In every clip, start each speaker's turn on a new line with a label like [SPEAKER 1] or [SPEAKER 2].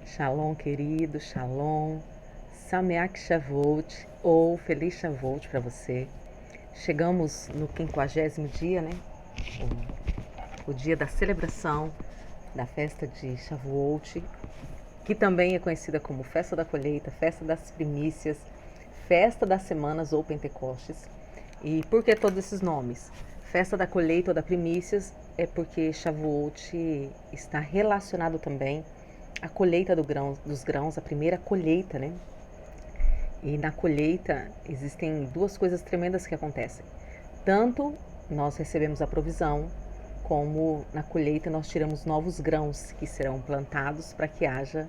[SPEAKER 1] Shalom, querido, Shalom, Sameach Shavuot ou Feliz Shavuot para você. Chegamos no 50º dia, né? O dia da celebração da festa de Shavuot, que também é conhecida como Festa da Colheita, Festa das Primícias, Festa das Semanas ou Pentecostes. E por que todos esses nomes? Festa da Colheita ou da Primícias é porque Shavuot está relacionado também à colheita dos grãos, a primeira colheita, né? E na colheita existem duas coisas tremendas que acontecem. Tanto nós recebemos a provisão, como na colheita nós tiramos novos grãos que serão plantados para que haja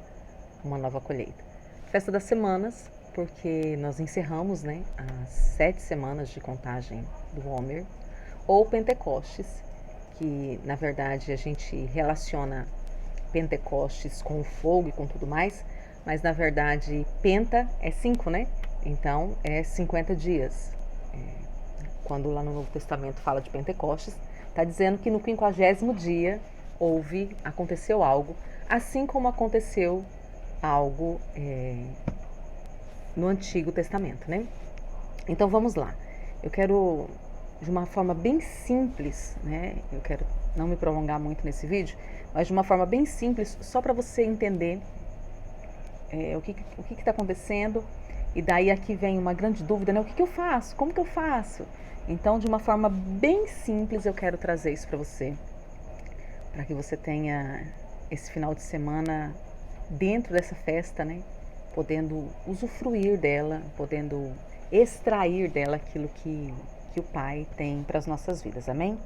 [SPEAKER 1] uma nova colheita. Festa das Semanas, porque nós encerramos, né, as 7 semanas de contagem do Homer, ou Pentecostes, que na verdade a gente relaciona Pentecostes com o fogo e com tudo mais, mas na verdade Penta é 5, né? Então é 50 dias. Quando lá no Novo Testamento fala de Pentecostes, está dizendo que no 50º dia aconteceu algo, assim como aconteceu algo no Antigo Testamento, né? Então vamos lá. Eu quero, de uma forma bem simples, né? Eu quero não me prolongar muito nesse vídeo, mas de uma forma bem simples, só para você entender o que está acontecendo. E daí aqui vem uma grande dúvida, né? O que eu faço? Como que eu faço? Então, de uma forma bem simples, eu quero trazer isso para você, para que você tenha esse final de semana dentro dessa festa, né? Podendo usufruir dela, podendo extrair dela aquilo que o Pai tem para as nossas vidas, amém?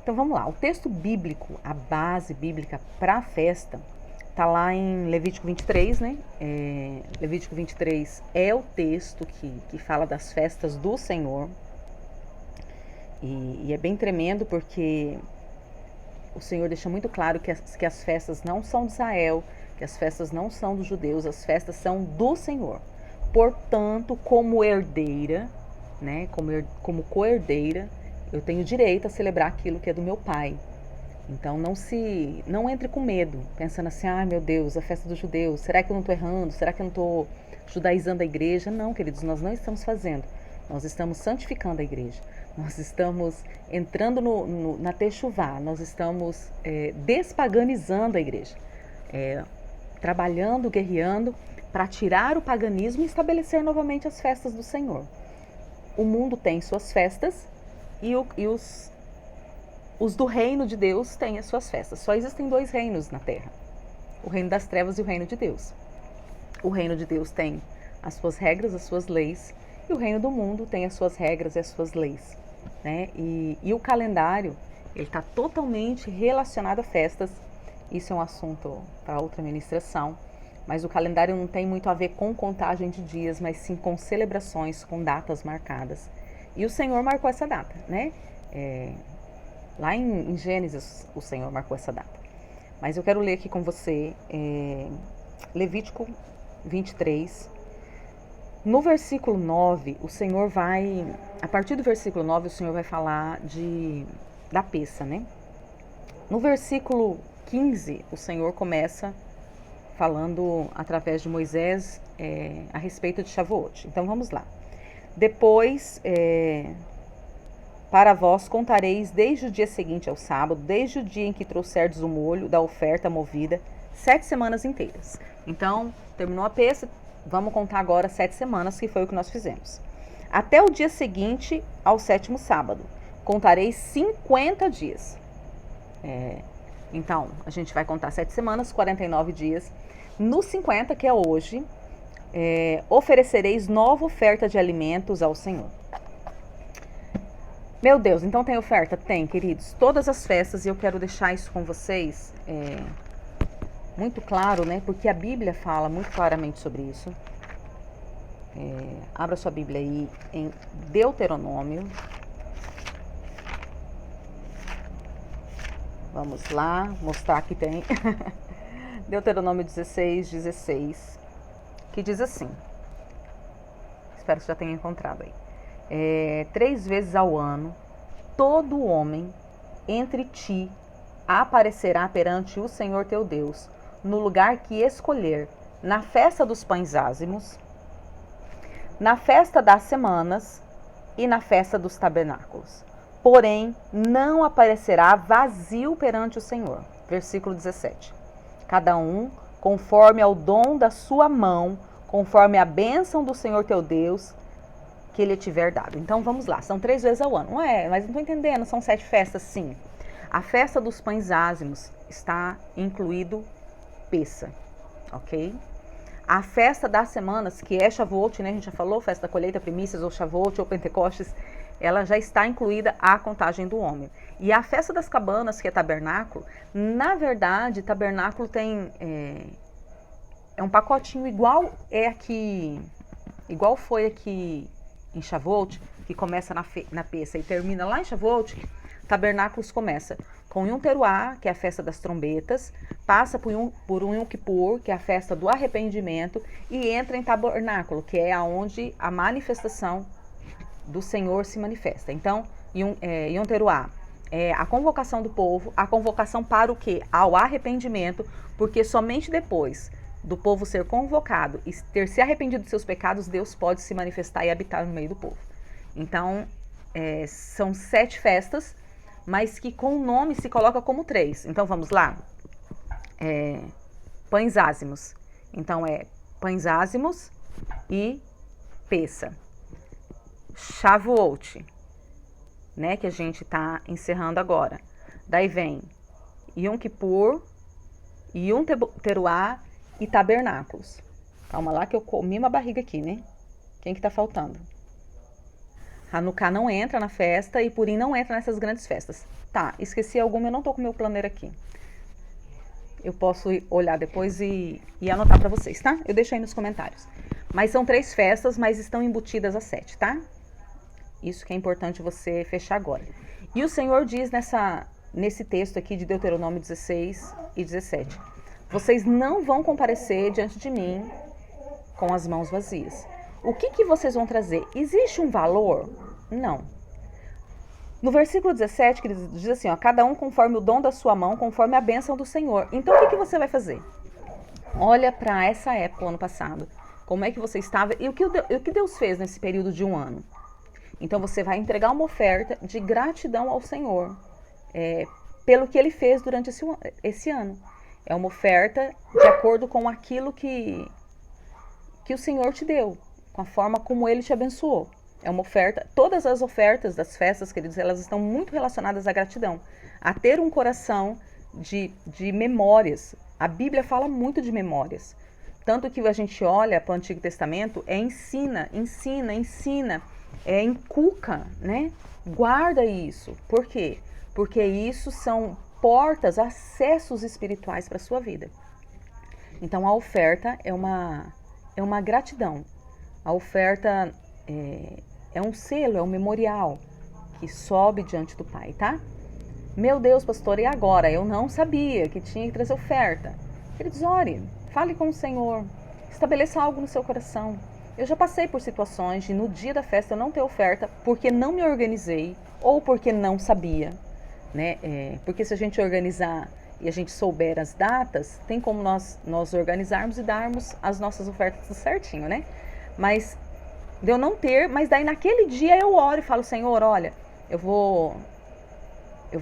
[SPEAKER 1] Então vamos lá, o texto bíblico, a base bíblica para a festa, está lá em Levítico 23, né? Levítico 23 é o texto que fala das festas do Senhor. E é bem tremendo porque o Senhor deixa muito claro que as festas não são de Israel, que as festas não são dos judeus, as festas são do Senhor. Portanto, como herdeira, né, como co-herdeira, eu tenho direito a celebrar aquilo que é do meu pai. Então não entre com medo, pensando assim, meu Deus, a festa dos judeus, será que eu não estou errando? Será que eu não estou judaizando a igreja? Não, queridos, nós não estamos fazendo. Nós estamos santificando a igreja. Nós estamos entrando na Techuvá, nós estamos despaganizando a igreja. Trabalhando, guerreando para tirar o paganismo e estabelecer novamente as festas do Senhor. O mundo tem suas festas e os do reino de Deus têm as suas festas. Só existem 2 reinos na terra, o reino das trevas e o reino de Deus. O reino de Deus tem as suas regras, as suas leis, e o reino do mundo tem as suas regras e as suas leis, né? E o calendário, ele está totalmente relacionado a festas. Isso é um assunto para outra ministração, mas o calendário não tem muito a ver com contagem de dias, mas sim com celebrações, com datas marcadas. E o Senhor marcou essa data, né? Lá em Gênesis, o Senhor marcou essa data. Mas eu quero ler aqui com você Levítico 23. No versículo 9, o Senhor vai... A partir do versículo 9, o Senhor vai falar da peça, né? No versículo 15, o Senhor começa falando através de Moisés a respeito de Shavuot. Então vamos lá. Depois... Para vós contareis desde o dia seguinte ao sábado, desde o dia em que trouxerdes o molho da oferta movida, 7 semanas inteiras. Então, terminou a peça, vamos contar agora 7 semanas, que foi o que nós fizemos. Até o dia seguinte ao 7º sábado, contareis 50 dias. Então, a gente vai contar 7 semanas, 49 dias. No 50, que é hoje, oferecereis nova oferta de alimentos ao Senhor. Meu Deus, então tem oferta? Tem, queridos. Todas as festas, e eu quero deixar isso com vocês muito claro, né? Porque a Bíblia fala muito claramente sobre isso. Abra sua Bíblia aí em Deuteronômio. Vamos lá, mostrar que tem. Deuteronômio 16, que diz assim. Espero que você já tenha encontrado aí. 3 vezes ao ano, todo homem entre ti aparecerá perante o Senhor teu Deus, no lugar que escolher, na festa dos pães ázimos, na festa das semanas e na festa dos tabernáculos. Porém, não aparecerá vazio perante o Senhor. Versículo 17. Cada um, conforme ao dom da sua mão, conforme a bênção do Senhor teu Deus, que ele tiver dado. Então vamos lá, são 3 vezes ao ano. Não é, mas não estou entendendo, são 7 festas, sim. A festa dos pães ázimos está incluído Pessa, ok? A festa das semanas, que é Shavuot, né? A gente já falou, festa da colheita, primícias, ou Shavuot, ou Pentecostes, ela já está incluída a contagem do homem. E a festa das cabanas, que é tabernáculo, na verdade, tabernáculo tem um pacotinho igual foi aqui em Shavuot, que começa na Pessa e termina lá em Shavuot. Tabernáculos começa com Yom Teruah, que é a festa das trombetas, passa por um Yom Kippur, que é a festa do arrependimento, e entra em tabernáculo, que é onde a manifestação do Senhor se manifesta. Então, Yom Teruah é a convocação do povo, a convocação para o quê? Ao arrependimento, porque somente depois do povo ser convocado e ter se arrependido dos seus pecados, Deus pode se manifestar e habitar no meio do povo. Então, são 7 festas, mas que com o nome se coloca como 3. Então, vamos lá. Pães ázimos. Então, pães ázimos e Pessa. Shavuot, né, que a gente está encerrando agora. Daí vem Yom Kippur, Yom Teruah e tabernáculos. Calma lá que eu comi uma barriga aqui, né? Quem que tá faltando? Hanukkah não entra na festa e Purim não entra nessas grandes festas. Tá, esqueci alguma, eu não tô com o meu planner aqui. Eu posso olhar depois e anotar para vocês, tá? Eu deixo aí nos comentários. Mas são 3 festas, mas estão embutidas as 7, tá? Isso que é importante você fechar agora. E o Senhor diz nesse texto aqui de Deuteronômio 16 e 17. Vocês não vão comparecer diante de mim com as mãos vazias. O que vocês vão trazer? Existe um valor? Não. No versículo 17, que diz assim, ó, cada um conforme o dom da sua mão, conforme a bênção do Senhor. Então, o que você vai fazer? Olha para essa época, ano passado. Como é que você estava e o que Deus fez nesse período de um ano. Então, você vai entregar uma oferta de gratidão ao Senhor pelo que Ele fez durante esse ano. É uma oferta de acordo com aquilo que o Senhor te deu, com a forma como Ele te abençoou. É uma oferta, todas as ofertas das festas, queridos, elas estão muito relacionadas à gratidão, a ter um coração de memórias. A Bíblia fala muito de memórias. Tanto que a gente olha para o Antigo Testamento, ensina, inculca, né? Guarda isso. Por quê? Porque isso são portas, acessos espirituais para a sua vida. Então, a oferta é uma gratidão. A oferta é um selo, é um memorial que sobe diante do Pai, tá? Meu Deus, pastor, e agora? Eu não sabia que tinha que trazer oferta. Queridos, ore, fale com o Senhor, estabeleça algo no seu coração. Eu já passei por situações de no dia da festa eu não ter oferta porque não me organizei ou porque não sabia, né? Porque se a gente organizar e a gente souber as datas, tem como nós organizarmos e darmos as nossas ofertas certinho, né? Mas de eu não ter, mas daí naquele dia eu oro e falo, Senhor, olha, eu vou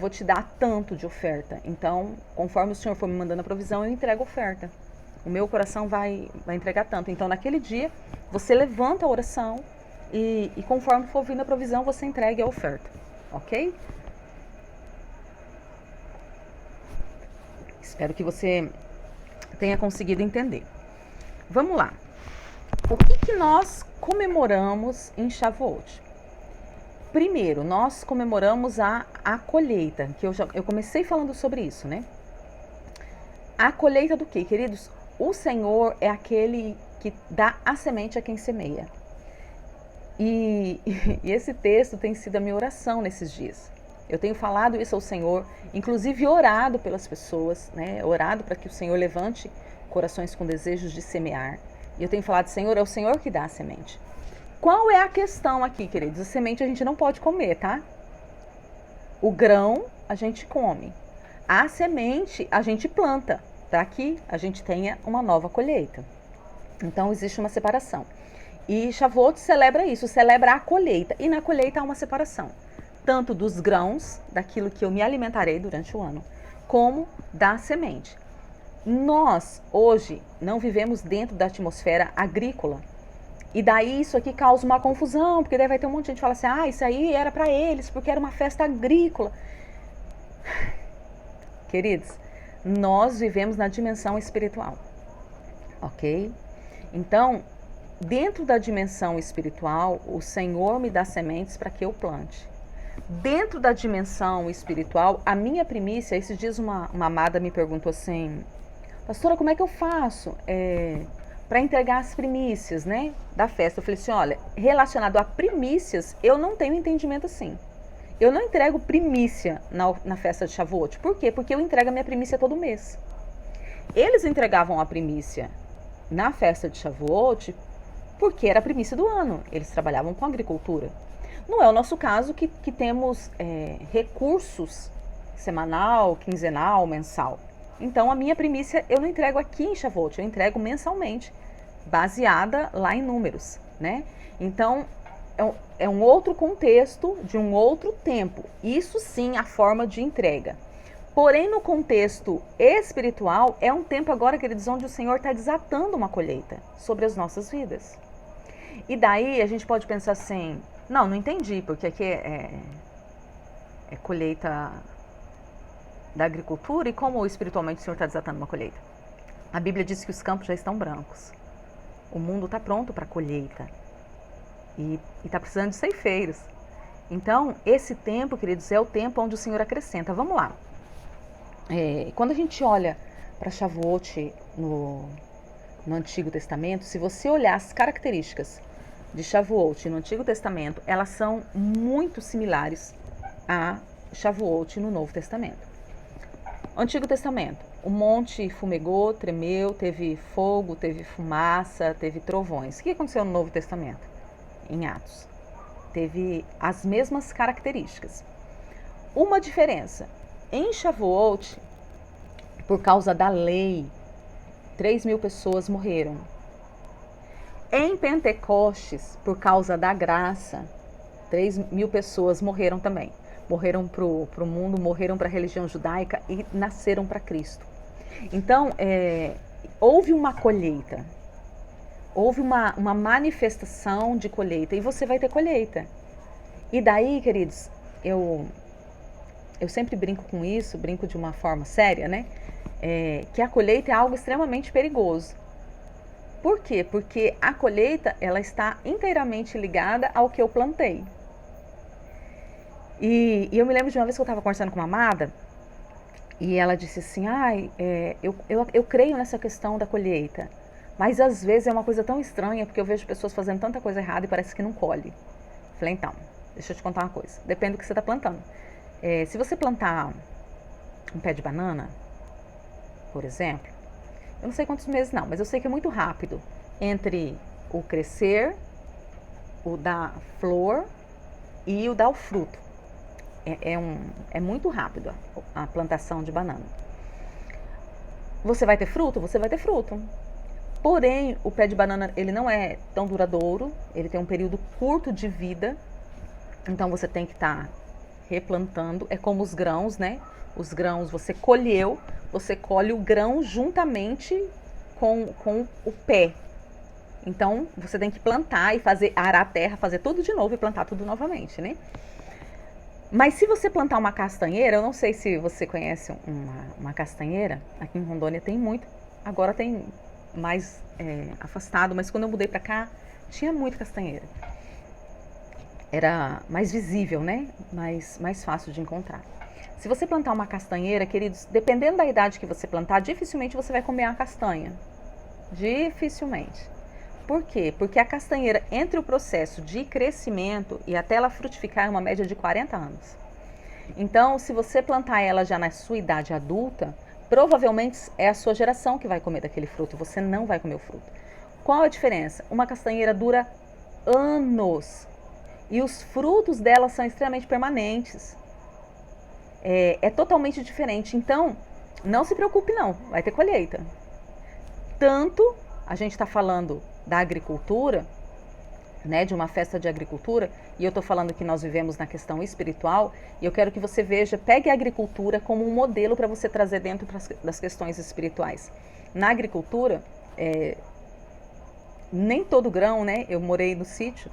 [SPEAKER 1] te dar tanto de oferta. Então, conforme o Senhor for me mandando a provisão, eu entrego a oferta. O meu coração vai entregar tanto. Então, naquele dia, você levanta a oração e conforme for vindo a provisão, você entregue a oferta. Ok? Espero que você tenha conseguido entender. Vamos lá. O que nós comemoramos em Shavuot? Primeiro, nós comemoramos a colheita, que eu comecei falando sobre isso, né? A colheita do quê, queridos? O Senhor é aquele que dá a semente a quem semeia. E esse texto tem sido a minha oração nesses dias. Eu tenho falado isso ao Senhor, inclusive orado pelas pessoas, né? Orado para que o Senhor levante corações com desejos de semear. E eu tenho falado, Senhor, é o Senhor que dá a semente. Qual é a questão aqui, queridos? A semente a gente não pode comer, tá? O grão a gente come. A semente a gente planta. para que a gente tenha uma nova colheita. Então existe uma separação. E Shavuot celebra isso, celebra a colheita. E na colheita há uma separação, tanto dos grãos, daquilo que eu me alimentarei durante o ano, como da semente. Nós, hoje, não vivemos dentro da atmosfera agrícola. E daí isso aqui causa uma confusão, porque daí vai ter um monte de gente que fala assim, isso aí era para eles, porque era uma festa agrícola. Queridos, nós vivemos na dimensão espiritual, ok? Então, dentro da dimensão espiritual, o Senhor me dá sementes para que eu plante. Dentro da dimensão espiritual, a minha primícia, esses dias uma amada me perguntou assim, pastora, como é que eu faço para entregar as primícias, né, da festa? Eu falei assim, olha, relacionado a primícias, eu não tenho entendimento assim. Eu não entrego primícia na festa de Shavuot. Por quê? Porque eu entrego a minha primícia todo mês. Eles entregavam a primícia na festa de Shavuot porque era a primícia do ano. Eles trabalhavam com agricultura. Não é o nosso caso que temos recursos semanal, quinzenal, mensal. Então a minha primícia eu não entrego aqui em Shavuot, eu entrego mensalmente, baseada lá em números, né? Então é um outro contexto, de um outro tempo. Isso sim, a forma de entrega. Porém, no contexto espiritual, é um tempo agora, queridos, onde o Senhor está desatando uma colheita sobre as nossas vidas. E daí a gente pode pensar assim, não entendi, porque aqui é colheita da agricultura e como espiritualmente o Senhor está desatando uma colheita? A Bíblia diz que os campos já estão brancos. O mundo está pronto para a colheita. E está precisando de ceifeiros. Então, esse tempo, queridos, é o tempo onde o Senhor acrescenta. Vamos lá. Quando a gente olha para Shavuot no Antigo Testamento, se você olhar as características de Shavuot no Antigo Testamento, elas são muito similares a Shavuot no Novo Testamento. Antigo Testamento, o monte fumegou, tremeu, teve fogo, teve fumaça, teve trovões. O que aconteceu no Novo Testamento? Em Atos. Teve as mesmas características. Uma diferença. Em Shavuot, por causa da lei, 3.000 pessoas morreram. Em Pentecostes, por causa da graça, 3.000 pessoas morreram também. Morreram para o mundo, morreram para a religião judaica e nasceram para Cristo. Então, houve uma colheita. Houve uma manifestação de colheita e você vai ter colheita. E daí, queridos, eu sempre brinco com isso, brinco de uma forma séria, né? Que a colheita é algo extremamente perigoso. Por quê? Porque a colheita, ela está inteiramente ligada ao que eu plantei. E eu me lembro de uma vez que eu estava conversando com uma amada e ela disse assim, eu creio nessa questão da colheita. Mas às vezes é uma coisa tão estranha, porque eu vejo pessoas fazendo tanta coisa errada e parece que não colhe. Falei, então, deixa eu te contar uma coisa. Depende do que você está plantando. Se você plantar um pé de banana, por exemplo, eu não sei quantos meses não, mas eu sei que é muito rápido. Entre o crescer, o dar flor e o dar o fruto. É muito rápido a plantação de banana. Você vai ter fruto? Você vai ter fruto. Porém, o pé de banana, ele não é tão duradouro, ele tem um período curto de vida, então você tem que estar replantando. É como os grãos, né? Os grãos você colheu, você colhe o grão juntamente com o pé. Então, você tem que plantar e arar a terra, fazer tudo de novo e plantar tudo novamente, né? Mas se você plantar uma castanheira, eu não sei se você conhece uma castanheira, aqui em Rondônia tem muito, agora tem mais afastado, mas quando eu mudei pra cá, tinha muito castanheira. Era mais visível, né? Mais fácil de encontrar. Se você plantar uma castanheira, queridos, dependendo da idade que você plantar, dificilmente você vai comer uma castanha. Dificilmente. Por quê? Porque a castanheira, entre o processo de crescimento e até ela frutificar, é uma média de 40 anos. Então, se você plantar ela já na sua idade adulta, provavelmente é a sua geração que vai comer daquele fruto, você não vai comer o fruto. Qual a diferença? Uma castanheira dura anos e os frutos dela são extremamente permanentes. É totalmente diferente. Então, não se preocupe não, vai ter colheita. Tanto a gente está falando da agricultura, né, de uma festa de agricultura, e eu estou falando que nós vivemos na questão espiritual, e eu quero que você veja, pegue a agricultura como um modelo para você trazer dentro das questões espirituais. Na agricultura, nem todo grão, né, eu morei no sítio,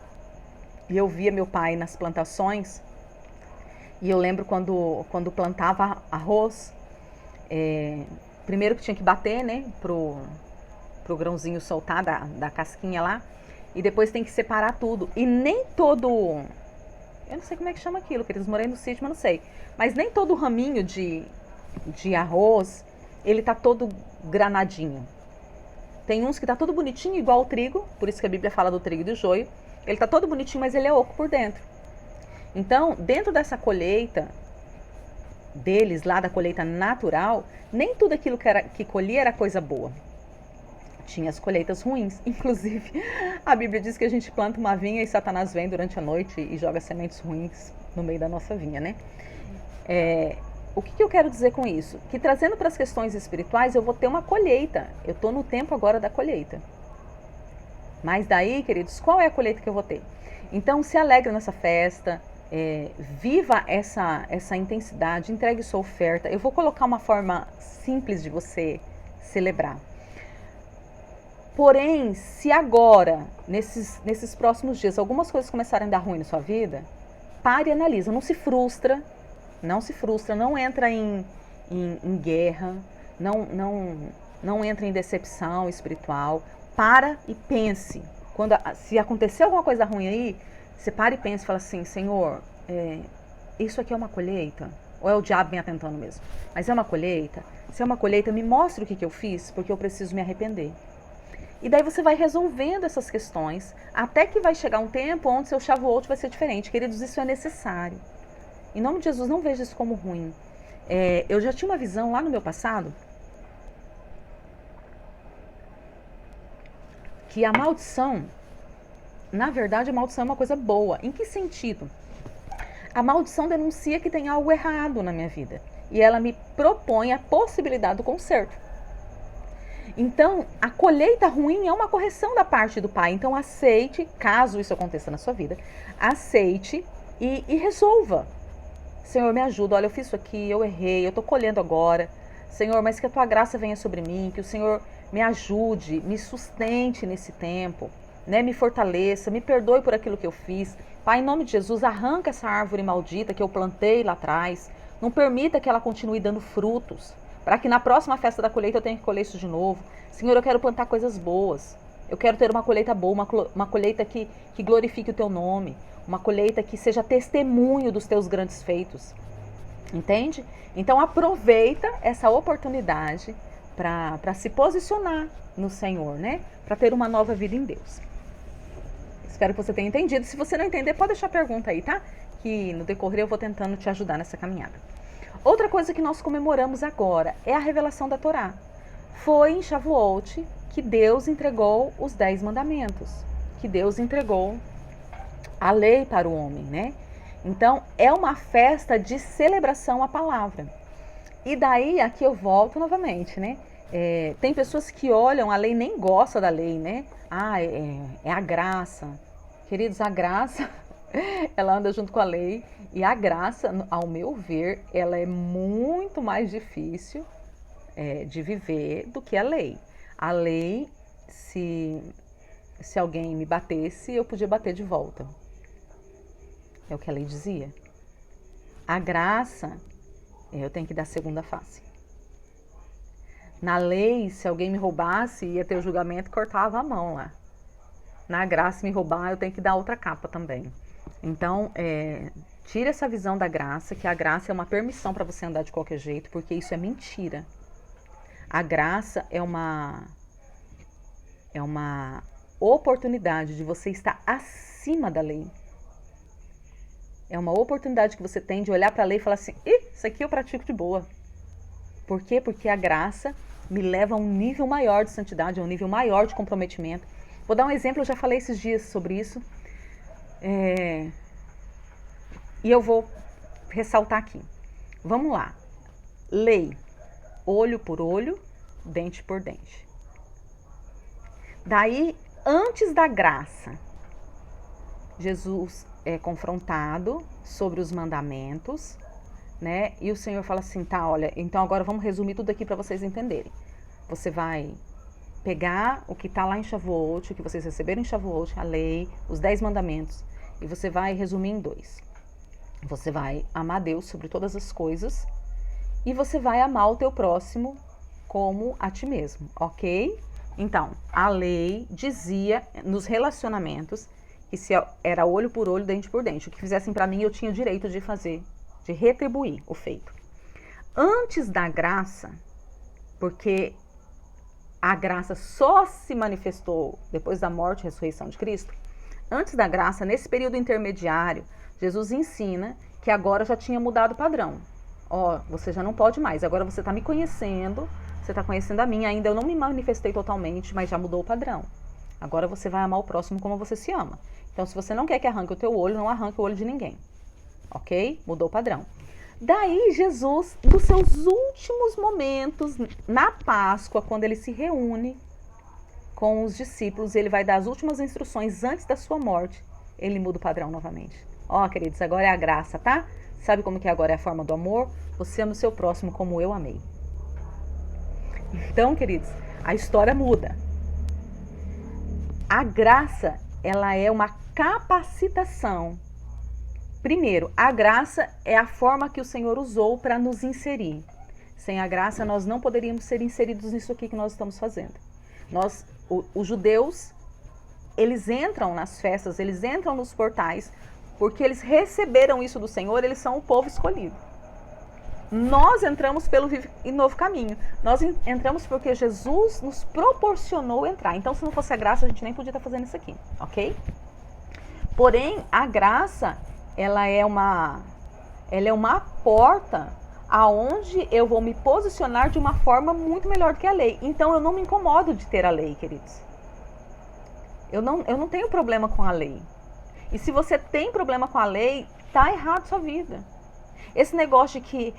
[SPEAKER 1] e eu via meu pai nas plantações, e eu lembro quando plantava arroz, primeiro que tinha que bater, né, pro grãozinho soltar da casquinha lá, e depois tem que separar tudo. E nem todo, eu não sei como é que chama aquilo, que eles morei no sítio, mas não sei. Mas nem todo raminho de arroz, ele tá todo granadinho. Tem uns que tá todo bonitinho, igual o trigo, por isso que a Bíblia fala do trigo e do joio. Ele tá todo bonitinho, mas ele é oco por dentro. Então, dentro dessa colheita deles, lá da colheita natural, nem tudo aquilo que colhia era coisa boa. Tinha as colheitas ruins. Inclusive, a Bíblia diz que a gente planta uma vinha e Satanás vem durante a noite e joga sementes ruins no meio da nossa vinha, né? O que eu quero dizer com isso? Que trazendo para as questões espirituais, eu vou ter uma colheita. Eu estou no tempo agora da colheita. Mas daí, queridos, qual é a colheita que eu vou ter? Então, se alegre nessa festa, viva essa intensidade, entregue sua oferta. Eu vou colocar uma forma simples de você celebrar. Porém, se agora, nesses próximos dias, algumas coisas começarem a dar ruim na sua vida, pare e analisa. Não se frustra, não entra em guerra, não entra em decepção espiritual. Para e pense. Se acontecer alguma coisa ruim aí, você para e pensa e fala assim, Senhor, isso aqui é uma colheita? Ou é o diabo me atentando mesmo? Mas é uma colheita? Se é uma colheita, me mostre o que eu fiz, porque eu preciso me arrepender. E daí você vai resolvendo essas questões, até que vai chegar um tempo onde seu Shavuot vai ser diferente. Queridos, isso é necessário. Em nome de Jesus, não veja isso como ruim. Eu já tinha uma visão lá no meu passado, que a maldição, na verdade, a maldição é uma coisa boa. Em que sentido? A maldição denuncia que tem algo errado na minha vida. E ela me propõe a possibilidade do conserto. Então, a colheita ruim é uma correção da parte do Pai. Então, aceite, caso isso aconteça na sua vida, aceite e resolva. Senhor, me ajuda. Olha, eu fiz isso aqui, eu errei, eu estou colhendo agora. Senhor, mas que a tua graça venha sobre mim, que o Senhor me ajude, me sustente nesse tempo, né? Me fortaleça, me perdoe por aquilo que eu fiz. Pai, em nome de Jesus, arranca essa árvore maldita que eu plantei lá atrás. Não permita que ela continue dando frutos, para que na próxima festa da colheita eu tenha que colher isso de novo. Senhor, eu quero plantar coisas boas. Eu quero ter uma colheita boa, uma colheita que glorifique o teu nome. Uma colheita que seja testemunho dos teus grandes feitos. Entende? Então aproveita essa oportunidade para se posicionar no Senhor, né? Para ter uma nova vida em Deus. Espero que você tenha entendido. Se você não entender, pode deixar a pergunta aí, tá? Que no decorrer eu vou tentando te ajudar nessa caminhada. Outra coisa que nós comemoramos agora é a revelação da Torá. Foi em Shavuot que Deus entregou os 10 mandamentos, que Deus entregou a lei para o homem, né? Então, é uma festa de celebração à palavra. E daí, aqui eu volto novamente, né? Tem pessoas que olham a lei, nem gostam da lei, né? É a graça. Queridos, a graça, ela anda junto com a lei. E a graça, ao meu ver, ela é muito mais difícil de viver do que a lei. A lei, se alguém me batesse, eu podia bater de volta. É o que a lei dizia. A graça, eu tenho que dar segunda face. Na lei, se alguém me roubasse, ia ter o julgamento e cortava a mão lá. Na graça, me roubar, eu tenho que dar outra capa também. Então, tira essa visão da graça, que a graça é uma permissão para você andar de qualquer jeito, porque isso é mentira. A graça é uma oportunidade de você estar acima da lei. É uma oportunidade que você tem de olhar para a lei e falar assim, isso aqui eu pratico de boa. Por quê? Porque a graça me leva a um nível maior de santidade, a um nível maior de comprometimento. Vou dar um exemplo, eu já falei esses dias sobre isso. E eu vou ressaltar aqui. Vamos lá. Lei. olho por olho, dente por dente. Daí, antes da graça, Jesus é confrontado sobre os mandamentos, né? E o Senhor fala assim, tá, olha, então agora vamos resumir tudo aqui para vocês entenderem. Você vai pegar o que está lá em Shavuot, o que vocês receberam em Shavuot, a lei, os 10 mandamentos, e você vai resumir em 2. Você vai amar Deus sobre todas as coisas e você vai amar o teu próximo como a ti mesmo, ok? Então, a lei dizia nos relacionamentos que se era olho por olho, dente por dente. O que fizessem para mim, eu tinha o direito de fazer, de retribuir o feito. Antes da graça, porque a graça só se manifestou depois da morte e ressurreição de Cristo, antes da graça, nesse período intermediário, Jesus ensina que agora já tinha mudado o padrão. Ó, você já não pode mais, agora você está me conhecendo, você está conhecendo a mim, ainda eu não me manifestei totalmente, mas já mudou o padrão. Agora você vai amar o próximo como você se ama. Então, se você não quer que arranque o teu olho, não arranque o olho de ninguém. Ok? Mudou o padrão. Daí, Jesus, nos seus últimos momentos, na Páscoa, quando ele se reúne com os discípulos, ele vai dar as últimas instruções antes da sua morte, ele muda o padrão novamente. Ó, queridos, agora é a graça, tá? Sabe como que agora é a forma do amor? Você ama o seu próximo como eu amei. Então, queridos, a história muda. A graça, ela é uma capacitação. Primeiro, a graça é a forma que o Senhor usou para nos inserir. Sem a graça, nós não poderíamos ser inseridos nisso aqui que nós estamos fazendo. Os judeus, eles entram nas festas, eles entram nos portais, porque eles receberam isso do Senhor, eles são o povo escolhido. Nós entramos pelo vivo e novo caminho. Nós entramos porque Jesus nos proporcionou entrar. Então, se não fosse a graça, a gente nem podia estar fazendo isso aqui, ok? Porém, a graça, ela é uma porta aonde eu vou me posicionar de uma forma muito melhor do que a lei. Então, eu não me incomodo de ter a lei, queridos. Eu não tenho problema com a lei. E se você tem problema com a lei, tá errado sua vida. Esse negócio de que,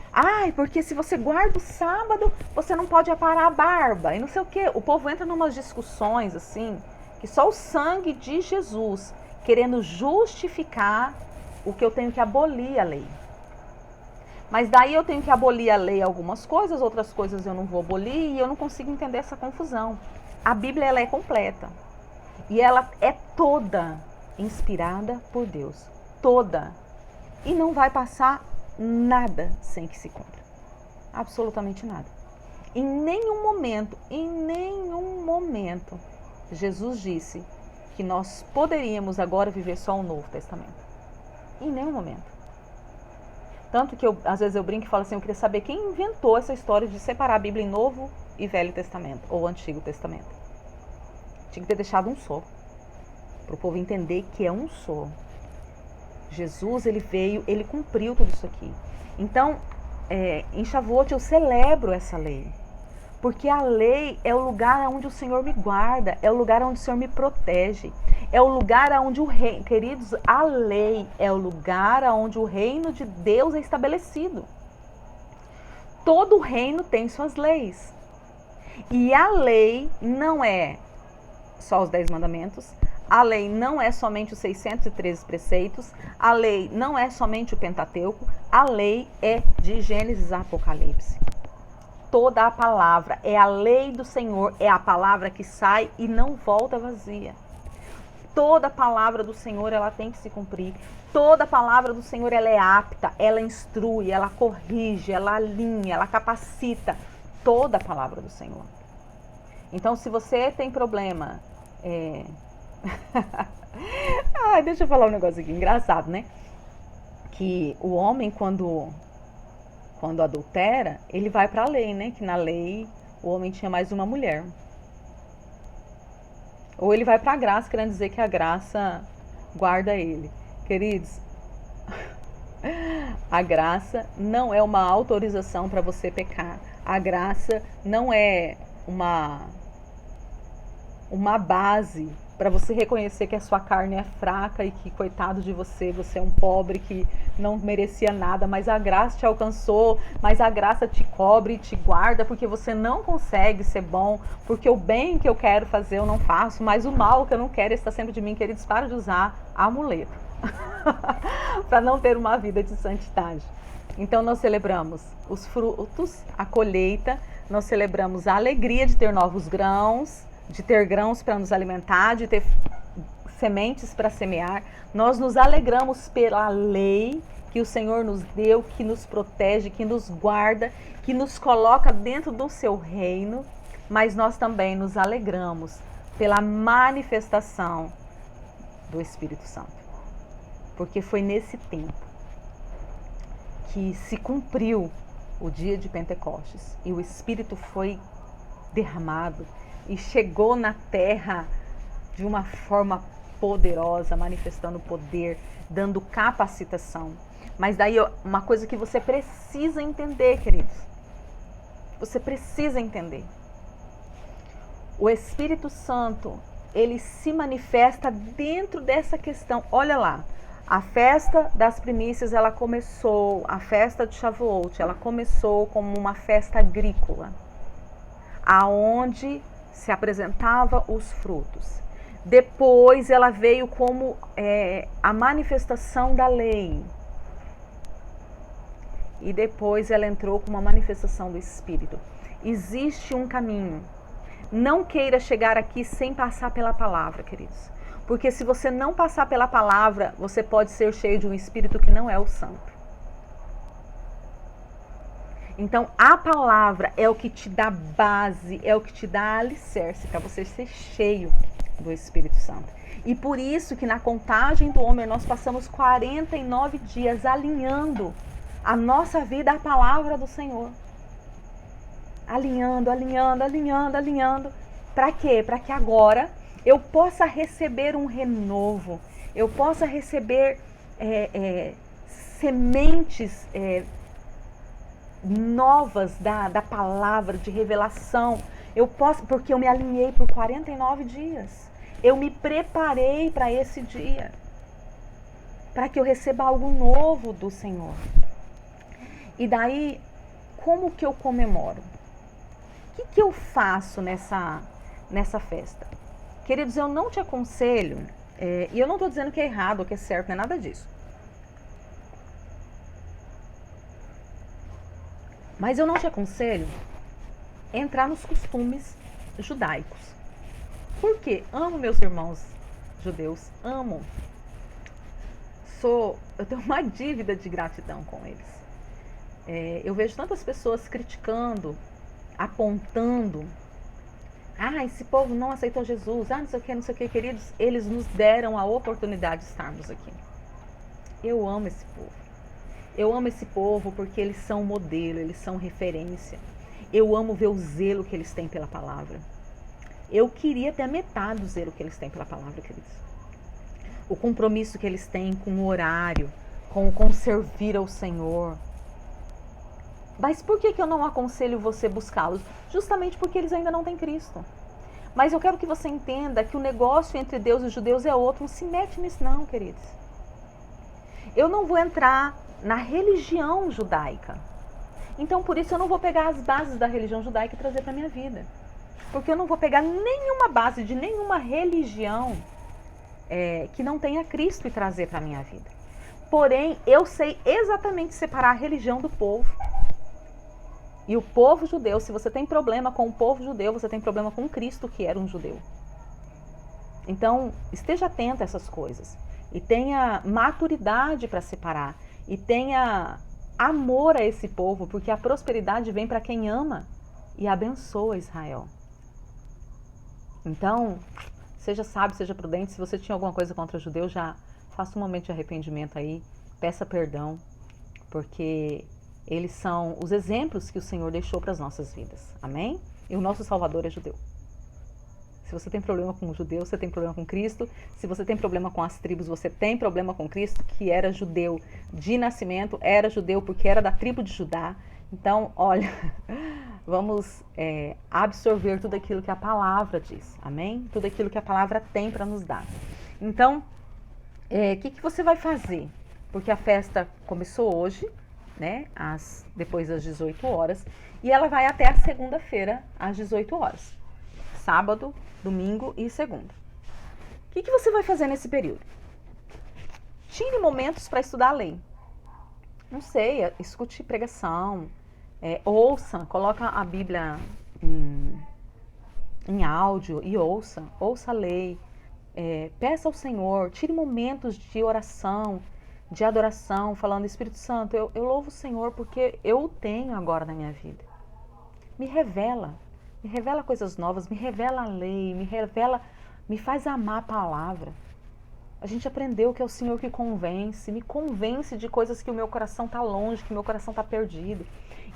[SPEAKER 1] porque se você guarda o sábado, você não pode aparar a barba e não sei o quê. O povo entra numas discussões assim, que só o sangue de Jesus, querendo justificar o que eu tenho que abolir a lei. Mas daí eu tenho que abolir a lei algumas coisas, outras coisas eu não vou abolir e eu não consigo entender essa confusão. A Bíblia, ela é completa e ela é toda inspirada por Deus. Toda. E não vai passar nada sem que se cumpra. Absolutamente nada. Em nenhum momento, Jesus disse que nós poderíamos agora viver só o Novo Testamento. Em nenhum momento. Tanto que às vezes eu brinco e falo assim, eu queria saber quem inventou essa história de separar a Bíblia em Novo e Velho Testamento, ou Antigo Testamento. Tinha que ter deixado um só, para o povo entender que é um só. Jesus, ele veio, ele cumpriu tudo isso aqui. Então, em Shavuot eu celebro essa lei. Porque a lei é o lugar onde o Senhor me guarda, é o lugar onde o Senhor me protege, é o lugar onde o reino, queridos, a lei é o lugar onde o reino de Deus é estabelecido. Todo reino tem suas leis. E a lei não é só os 10 mandamentos, a lei não é somente os 613 preceitos, a lei não é somente o Pentateuco, a lei é de Gênesis a Apocalipse. Toda a palavra é a lei do Senhor, é a palavra que sai e não volta vazia. Toda a palavra do Senhor, ela tem que se cumprir. Toda a palavra do Senhor, ela é apta, ela instrui, ela corrige, ela alinha, ela capacita. Toda a palavra do Senhor. Então, se você tem problema... deixa eu falar um negócio aqui, engraçado, né? Que o homem, quando adultera, ele vai para a lei, né? Que na lei o homem tinha mais uma mulher. Ou ele vai para a graça, querendo dizer que a graça guarda ele. Queridos, a graça não é uma autorização para você pecar. A graça não é uma base para você reconhecer que a sua carne é fraca e que, coitado de você, você é um pobre que não merecia nada, mas a graça te alcançou, mas a graça te cobre e te guarda, porque você não consegue ser bom, porque o bem que eu quero fazer eu não faço, mas o mal que eu não quero está sempre de mim. Queridos, para de usar amuleto para não ter uma vida de santidade. Então nós celebramos os frutos, a colheita, nós celebramos a alegria de ter novos grãos, de ter grãos para nos alimentar, de ter sementes para semear. Nós nos alegramos pela lei que o Senhor nos deu, que nos protege, que nos guarda, que nos coloca dentro do seu reino, mas nós também nos alegramos pela manifestação do Espírito Santo. Porque foi nesse tempo que se cumpriu o dia de Pentecostes e o Espírito foi derramado e chegou na terra de uma forma poderosa, manifestando poder, dando capacitação. Mas daí uma coisa que você precisa entender, queridos. Você precisa entender. O Espírito Santo, ele se manifesta dentro dessa questão. Olha lá, a festa das primícias, ela começou, a festa de Shavuot, ela começou como uma festa agrícola, aonde se apresentava os frutos. Depois ela veio como a manifestação da lei. E depois ela entrou com uma manifestação do Espírito. Existe um caminho. Não queira chegar aqui sem passar pela palavra, queridos. Porque se você não passar pela palavra, você pode ser cheio de um Espírito que não é o Santo. Então, a palavra é o que te dá base, é o que te dá alicerce para você ser cheio do Espírito Santo. E por isso que na contagem do Homer nós passamos 49 dias alinhando a nossa vida à palavra do Senhor. Alinhando, alinhando, alinhando, alinhando. Para quê? Para que agora eu possa receber um renovo, eu possa receber sementes novas da palavra, de revelação. Eu posso, porque eu me alinhei por 49 dias. Eu me preparei para esse dia, para que eu receba algo novo do Senhor. E daí, como que eu comemoro? O que eu faço nessa festa? Queridos, eu não te aconselho, e eu não estou dizendo que é errado ou que é certo, não é nada disso. Mas eu não te aconselho entrar nos costumes judaicos. Por quê? Amo meus irmãos judeus, amo. Eu tenho uma dívida de gratidão com eles. Eu vejo tantas pessoas criticando, apontando. Esse povo não aceitou Jesus. Não sei o que, queridos. Eles nos deram a oportunidade de estarmos aqui. Eu amo esse povo. Eu amo esse povo porque eles são modelo, eles são referência. Eu amo ver o zelo que eles têm pela palavra. Eu queria ter a metade do zelo que eles têm pela palavra, queridos. O compromisso que eles têm com o horário, com servir ao Senhor. Mas por que eu não aconselho você buscá-los? Justamente porque eles ainda não têm Cristo. Mas eu quero que você entenda que o negócio entre Deus e os judeus é outro. Não se mete nisso não, queridos. Eu não vou entrar na religião judaica. Então, por isso, eu não vou pegar as bases da religião judaica e trazer para a minha vida. Porque eu não vou pegar nenhuma base de nenhuma religião que não tenha Cristo e trazer para a minha vida. Porém, eu sei exatamente separar a religião do povo. E o povo judeu, se você tem problema com o povo judeu, você tem problema com Cristo, que era um judeu. Então, esteja atento a essas coisas. E tenha maturidade para separar. E tenha amor a esse povo, porque a prosperidade vem para quem ama e abençoa Israel. Então, seja sábio, seja prudente. Se você tinha alguma coisa contra judeu, já faça um momento de arrependimento aí. Peça perdão, porque eles são os exemplos que o Senhor deixou para as nossas vidas. Amém? E o nosso Salvador é judeu. Se você tem problema com o judeu, você tem problema com Cristo. Se você tem problema com as tribos, você tem problema com Cristo, que era judeu de nascimento, era judeu porque era da tribo de Judá. Então, olha, vamos absorver tudo aquilo que a palavra diz, amém? Tudo aquilo que a palavra tem para nos dar. Então, o que você vai fazer? Porque a festa começou hoje, né? Depois das 18 horas, e ela vai até a segunda-feira, às 18 horas. Sábado, domingo e segunda. O que você vai fazer nesse período? Tire momentos para estudar a lei. Não sei, escute pregação, ouça, coloca a Bíblia em áudio e ouça a lei. Peça ao Senhor, tire momentos de oração, de adoração, falando: Espírito Santo, eu louvo o Senhor porque eu o tenho agora na minha vida. Me revela coisas novas, me revela a lei, me faz amar a palavra. A gente aprendeu que é o Senhor que convence, me convence de coisas que o meu coração está longe, que o meu coração está perdido.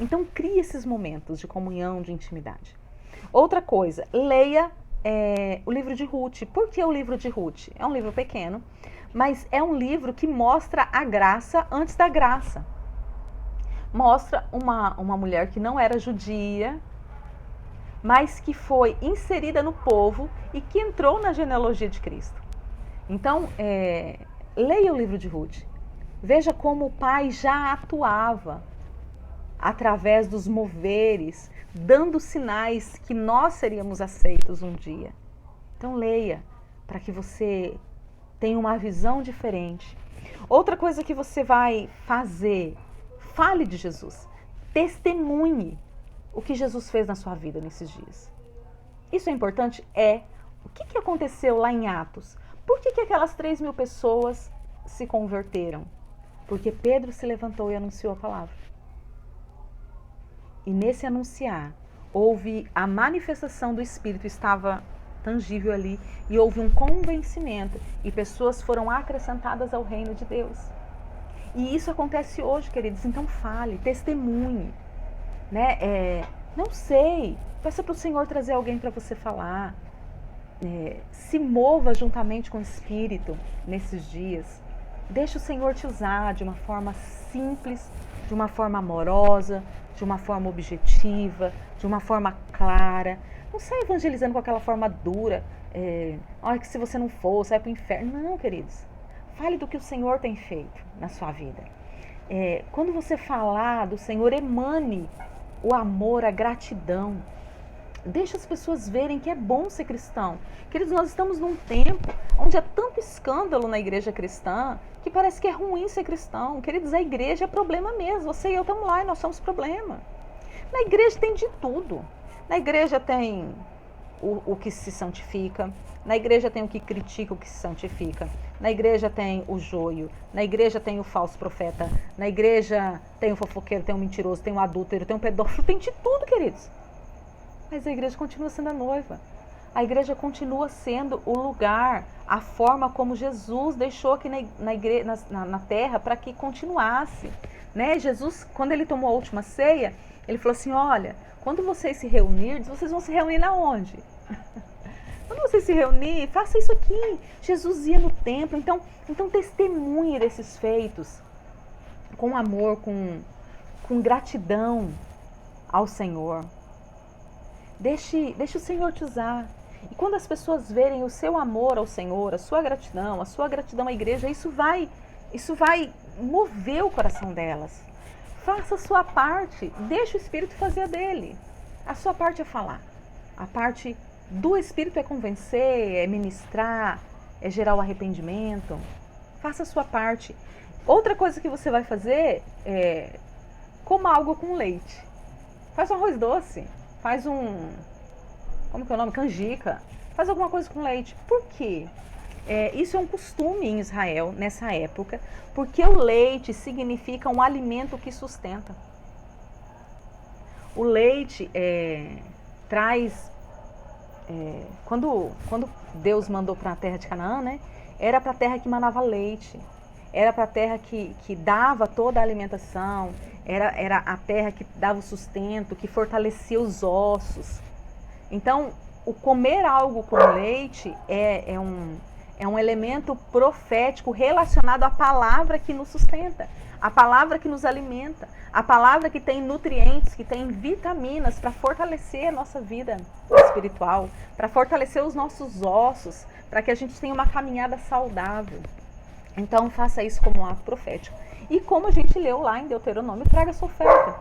[SPEAKER 1] Então crie esses momentos de comunhão, de intimidade. Outra coisa, leia o livro de Ruth. Por que o livro de Ruth? É um livro pequeno, mas é um livro que mostra a graça antes da graça. Mostra uma mulher que não era judia, mas que foi inserida no povo e que entrou na genealogia de Cristo. Então, leia o livro de Ruth. Veja como o pai já atuava através dos moveres, dando sinais que nós seríamos aceitos um dia. Então, leia para que você tenha uma visão diferente. Outra coisa que você vai fazer, fale de Jesus. Testemunhe o que Jesus fez na sua vida nesses dias. Isso é importante? O que aconteceu lá em Atos? Por que aquelas 3.000 pessoas se converteram? Porque Pedro se levantou e anunciou a palavra. E nesse anunciar, houve a manifestação do Espírito, estava tangível ali, e houve um convencimento, e pessoas foram acrescentadas ao reino de Deus. E isso acontece hoje, queridos. Então fale, testemunhe. Né? Não sei, peça para o Senhor trazer alguém para você falar. Se mova juntamente com o Espírito nesses dias. Deixa o Senhor te usar de uma forma simples, de uma forma amorosa, de uma forma objetiva, de uma forma clara. Não sai evangelizando com aquela forma dura. Olha, que se você não for, sai para o inferno. Não, queridos. Fale do que o Senhor tem feito na sua vida. Quando você falar do Senhor, emane o amor, a gratidão. Deixa as pessoas verem que é bom ser cristão. Queridos, nós estamos num tempo onde há tanto escândalo na igreja cristã que parece que é ruim ser cristão. Queridos, a igreja é problema mesmo. Você e eu estamos lá e nós somos problema. Na igreja tem de tudo. Na igreja tem o que se santifica. Na igreja tem o que critica o que se santifica. Na igreja tem o joio. Na igreja tem o falso profeta. Na igreja tem o fofoqueiro, tem o mentiroso, tem o adúltero, tem o pedófilo. Tem de tudo, queridos. Mas a igreja continua sendo a noiva. A igreja continua sendo o lugar, a forma como Jesus deixou aqui na terra para que continuasse. Né? Jesus, quando ele tomou a última ceia, ele falou assim: olha, quando vocês se reunirem, vocês vão se reunir na onde? Quando vocês se reunirem, faça isso aqui. Jesus ia no templo, então testemunhe desses feitos com amor, com gratidão ao Senhor. Deixe o Senhor te usar. E quando as pessoas verem o seu amor ao Senhor, a sua gratidão à igreja, isso vai mover o coração delas. Faça a sua parte, deixe o Espírito fazer a dele. A sua parte é falar. A parte do Espírito é convencer, é ministrar, é gerar o arrependimento. Faça a sua parte. Outra coisa que você vai fazer é coma algo com leite. Faz um arroz doce. Faz como que é o nome? Canjica. Faz alguma coisa com leite. Por quê? Isso é um costume em Israel, nessa época, porque o leite significa um alimento que sustenta. O leite traz... Quando Deus mandou para a terra de Canaã, né, era para a terra que manava leite. Era para a terra que dava toda a alimentação. Era a terra que dava o sustento, que fortalecia os ossos. Então, o comer algo com leite é É um elemento profético relacionado à palavra que nos sustenta, a palavra que nos alimenta, a palavra que tem nutrientes, que tem vitaminas para fortalecer a nossa vida espiritual, para fortalecer os nossos ossos, para que a gente tenha uma caminhada saudável. Então faça isso como um ato profético. E como a gente leu lá em Deuteronômio, traga a sua oferta.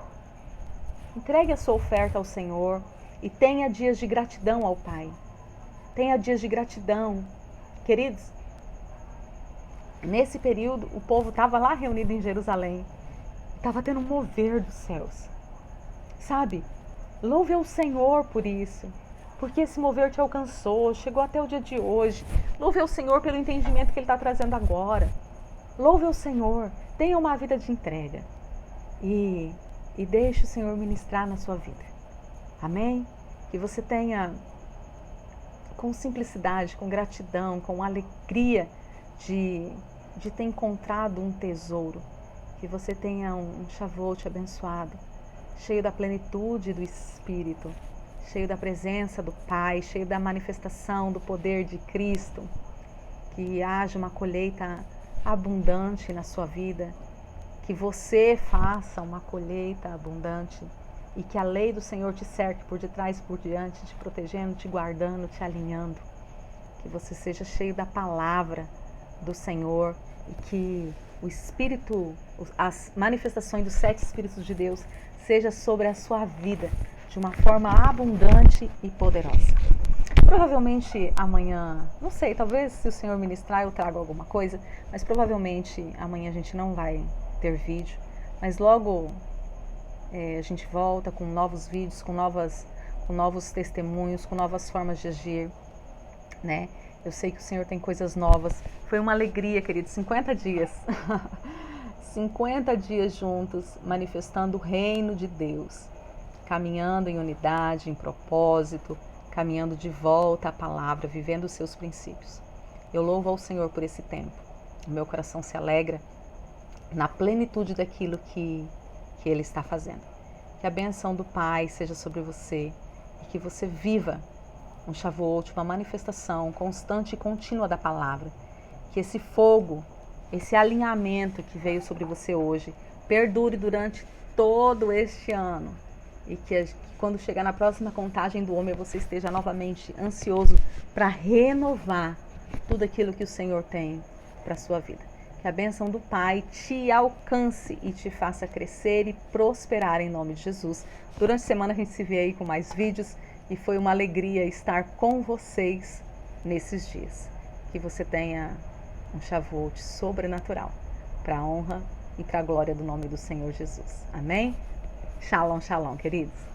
[SPEAKER 1] Entregue a sua oferta ao Senhor e tenha dias de gratidão ao Pai. Tenha dias de gratidão. Queridos, nesse período o povo estava lá reunido em Jerusalém. Estava tendo um mover dos céus. Sabe? Louve ao Senhor por isso. Porque esse mover te alcançou, chegou até o dia de hoje. Louve ao Senhor pelo entendimento que Ele está trazendo agora. Louve ao Senhor. Tenha uma vida de entrega. E deixe o Senhor ministrar na sua vida. Amém? Que você tenha, com simplicidade, com gratidão, com alegria de ter encontrado um tesouro. Que você tenha um Shavuot abençoado, cheio da plenitude do Espírito, cheio da presença do Pai, cheio da manifestação do poder de Cristo. Que haja uma colheita abundante na sua vida. Que você faça uma colheita abundante e que a lei do Senhor te cerque por detrás e por diante, te protegendo, te guardando, te alinhando. Que você seja cheio da palavra do Senhor e que o Espírito, as manifestações dos 7 Espíritos de Deus seja sobre a sua vida de uma forma abundante e poderosa. Provavelmente amanhã, não sei, talvez se o Senhor ministrar eu trago alguma coisa, mas provavelmente amanhã a gente não vai ter vídeo, mas logo a gente volta com novos vídeos, com novos testemunhos, com novas formas de agir, né? Eu sei que o Senhor tem coisas novas. Foi uma alegria, queridos, 50 dias. 50 dias juntos, manifestando o reino de Deus, caminhando em unidade, em propósito, caminhando de volta à palavra, vivendo os seus princípios. Eu louvo ao Senhor por esse tempo. O meu coração se alegra na plenitude daquilo que Ele está fazendo. Que a bênção do Pai seja sobre você e que você viva um Shavuot, uma manifestação constante e contínua da palavra. Que esse fogo, esse alinhamento que veio sobre você hoje, perdure durante todo este ano. E que quando chegar na próxima contagem do homem, você esteja novamente ansioso para renovar tudo aquilo que o Senhor tem para a sua vida. Que a bênção do Pai te alcance e te faça crescer e prosperar em nome de Jesus. Durante a semana a gente se vê aí com mais vídeos e foi uma alegria estar com vocês nesses dias. Que você tenha um Shavuot sobrenatural para a honra e para a glória do nome do Senhor Jesus. Amém? Shalom, shalom, queridos.